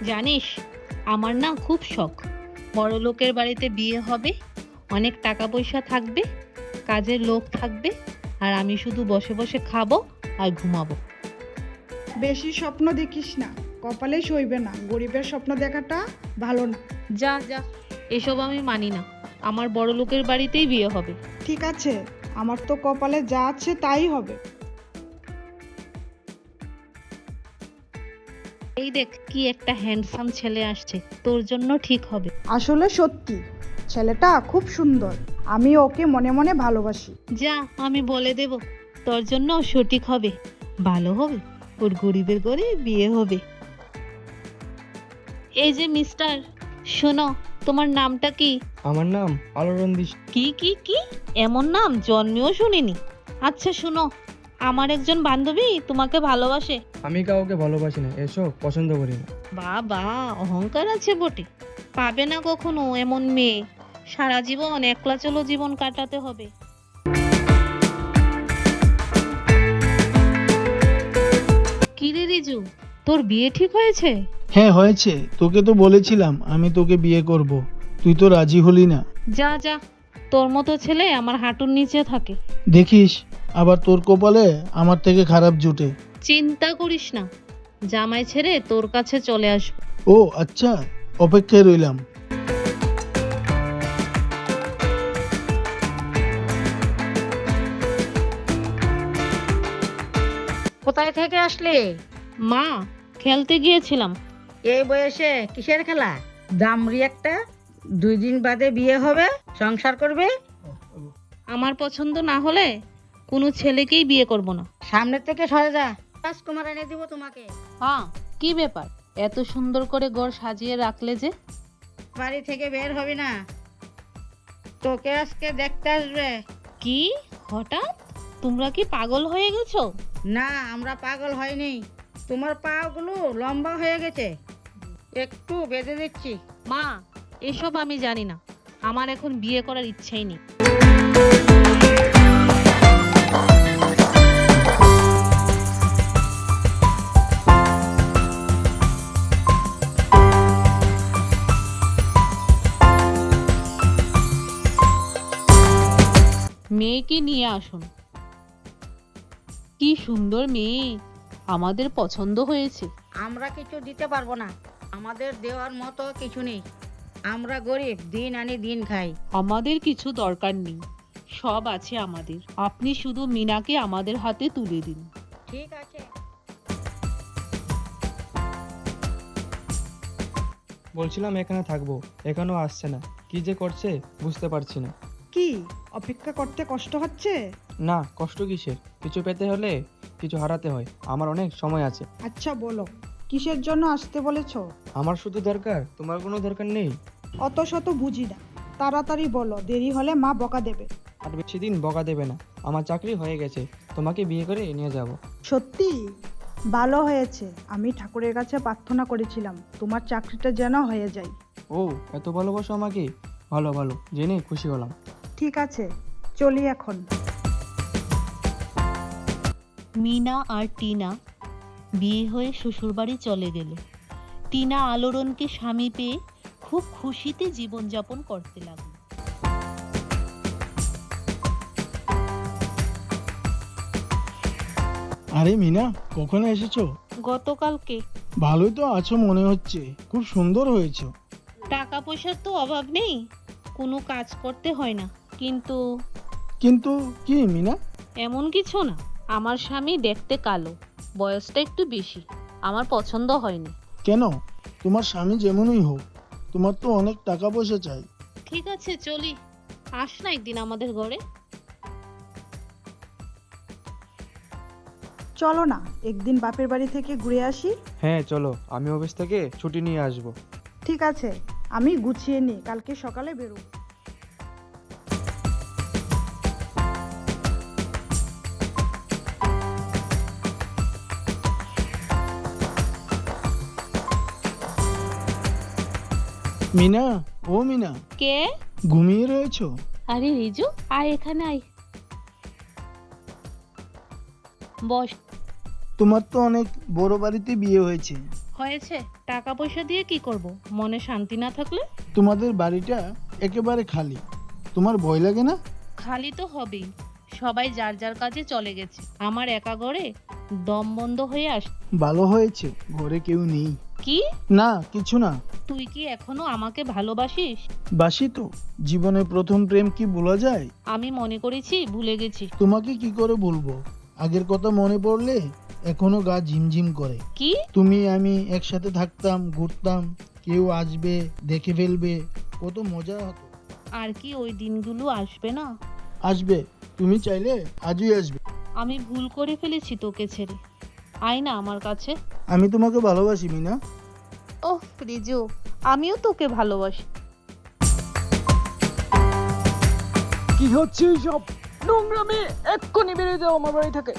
জানিস, আমার না খুব শখ বড়লোকের বাড়িতে বিয়ে হবে, অনেক টাকা পয়সা থাকবে, কাজের লোক থাকবে, আর আমি শুধু বসে বসে খাবো আর ঘুমাবো। বেশি স্বপ্ন দেখিস না, কপালে সইবে না। গরিবের স্বপ্ন দেখাটা ভালো না। যা যা, এসব আমি মানি না। আমার বড়লোকের বাড়িতেই বিয়ে হবে। ঠিক আছে, আমার তো কপালে যা আছে তাই হবে। এই দেখ, কি একটা হ্যান্ডসাম ছেলে আসছে, তোর জন্য ঠিক হবে। আসলে সত্যি ছেলেটা খুব সুন্দর, আমি ওকে মনে মনে ভালোবাসি। যা, আমি বলে দেব, তোর জন্য সঠিক হবে, ভালো হবে, ওর গরিবের ঘরে বিয়ে হবে। এই যে মিস্টার, শোনো, তোমার নামটা কি? আমার নাম আলোড়ন দিস। কি কি কি, এমন নাম জন্মেও শুনিনি। আচ্ছা শোনো, আমার একজন বান্ধবী তোমাকে ভালোবাসে। আমি কাউকে ভালোবাসি না, এসব পছন্দ করি না। বাবা, অহংকার আছে বটে। পাবে না কখনো এমন মেয়ে, সারা জীবন একলা চলো জীবন কাটাতে হবে। কি রে রিজু, তোর বিয়ে ঠিক হয়েছে? হ্যাঁ হয়েছে, তোকে তো বলেছিলাম আমি তোকে বিয়ে করব, তুই তো রাজি হলি না। যা যা, তোর মতো ছেলে আমার হাঁটুর নিচে থাকে। দেখিস আবার তোর কপালে আমার থেকে খারাপ জুটে। চিন্তা করিস না, জামাই ছেড়ে তোর কাছে চলে আসবো। ও আচ্ছা, অপেক্ষায় রইলাম। কোথায় থেকে আসলে? মা, খেলতে গিয়েছিলাম। এই বয়সে কিসের খেলা? দামরি একটা, 2 দিন বাদে বিয়ে হবে, সংসার করবে। আমার পছন্দ না হলে কোনো ছেলেকেই বিয়ে করব না। সামনে থেকে সরে যা, রাজকুমার এনে দিব তোমাকে। হ্যাঁ, কি ব্যাপার, এত সুন্দর করে ঘর সাজিয়ে রাখলে যে? বাড়ি থেকে বের হবি না, তোকে আজকে দেখতে আসবে। কি হঠাৎ, তোমরা কি পাগল হয়ে গেছো? না, আমরা পাগল হয়নি, তোমার পা গুলো লম্বা হয়ে গেছে, একটু বেঁধে দিচ্ছি। মা, এসব আমি জানি না, আমার এখন বিয়ে করার ইচ্ছাই নেই। মেয়েকে নিয়ে আসুন। কি সুন্দর মেয়ে, আমাদের পছন্দ হয়েছে। আমরা কিছু দিতে পারবো না, আমাদের দেওয়ার মতো কিছু নেই, আমরা গরিব, দিন আনি দিন খাই। আমাদের কিছু দরকার নেই, সব আছে আমাদের। আপনি শুধু মিনাকে আমাদের হাতে তুলে দিন। ঠিক আছে। বলছিলাম এখানে থাকবো, এখানেও আসছে না, কি যে করছে বুঝতে পারছি না। কি অপেক্ষা করতে কষ্ট হচ্ছে? না, কষ্ট কিসের, কিছু পেতে হলে কিছু হারাতে হয়, আমার অনেক সময় আছে। আচ্ছা বলো, কিসের জন্য আসতে বলেছো? আমার শুধু দরকার, তোমার কোনো দরকার নেই। অত শত বুঝি না, তাড়াতাড়ি বলো, দেরি হলে মা বকা দেবে। আর বেশি দিন বকা দেবে না, আমার চাকরি হয়ে গেছে, তোমাকে বিয়ে করে নিয়ে যাব। সত্যি? ভালো হয়েছে, আমি ঠাকুরের কাছে প্রার্থনা করেছিলাম তোমার চাকরিটা যেন হয়ে যায়। ও, এত ভালোবাসো আমাকে, ভালো ভালো, জেনে খুশি হলাম। ঠিক আছে, চলি এখন। মিনা আর টিনা বিয়ে হয়ে শ্বশুরবাড়ি চলে গেল। টিনা আলোড়নকে স্বামী পেয়ে খুব খুশিতে জীবনযাপন করতে লাগলো। আরে মিনা, কখন এসেছো? গতকালকে। ভালোই তো আছো মনে হচ্ছে, খুব সুন্দর হয়েছো। টাকা পয়সার তো অভাব নেই, কোনো কাজ করতে হয় না, কিন্তু কিন্তু কি মিনা? এমন কিছু না, আমার স্বামী দেখতে কালো, বয়সটা একটু বেশি, আমার পছন্দ হয়নি। কেন? তোমার স্বামী যেমনই হোক, তোমার তো অনেক টাকা পয়সা চাই। ঠিক আছে চলি, আস না একদিন আমাদের ঘরে। চলো না একদিন বাপের বাড়ি থেকে ঘুরে আসি। হ্যাঁ চলো, আমি অফিস থেকে ছুটি নিয়ে আসবো। ঠিক আছে, আমি গুছিয়ে নিই, কালকে সকালে বেরোবো। মিনা, ও মিনা, কে? ঘুমিয়ে রয়েছো? আরে রিজু, আয় এখানে আয়, বস। তোমার তো অনেক বড় বাড়িতে বিয়ে হয়েছে, হয়েছে, টাকা পয়সা দিয়ে কি করব? মনে শান্তি না থাকলে? তোমাদের বাড়িটা একেবারে খালি, তোমার ভয় লাগে না? খালি তো হবেই, সবাই যার যার কাজে চলে গেছে। আমার একা ঘরে দম বন্ধ হয়ে আস। ভালো হয়েছে ঘরে কেউ নেই। কি? না কিছু না। তুই কি এখনো আমাকে ভালোবাসিস? বাসি তো, জীবনের প্রথম প্রেম কি ভোলা যায়? আমি মনে করেছি ভুলে গেছি। তোমাকে কি করে বলবো, আগের কথা মনে পড়লে এখনো গা ঝিমঝিম করে। কি? তুমি আমি একসাথে থাকতাম, ঘুরতাম, কেউ আসবে দেখে ফেলবে, কত মজা হতো। আর কি ওই দিনগুলো আসবে না? আসবে, তুমি চাইলে আজই আসবে। আমি ভুল করে ফেলেছি তোকে ছেড়ে। আয় না আমার কাছে। আমি তোমাকে ভালোবাসি মিনা। ওহ রিজু, আমিও তোকে ভালোবাসি। কি হচ্ছে সব নোংরামি? এক্ষুনি বেরিয়ে যাও আমার বাড়ি থেকে।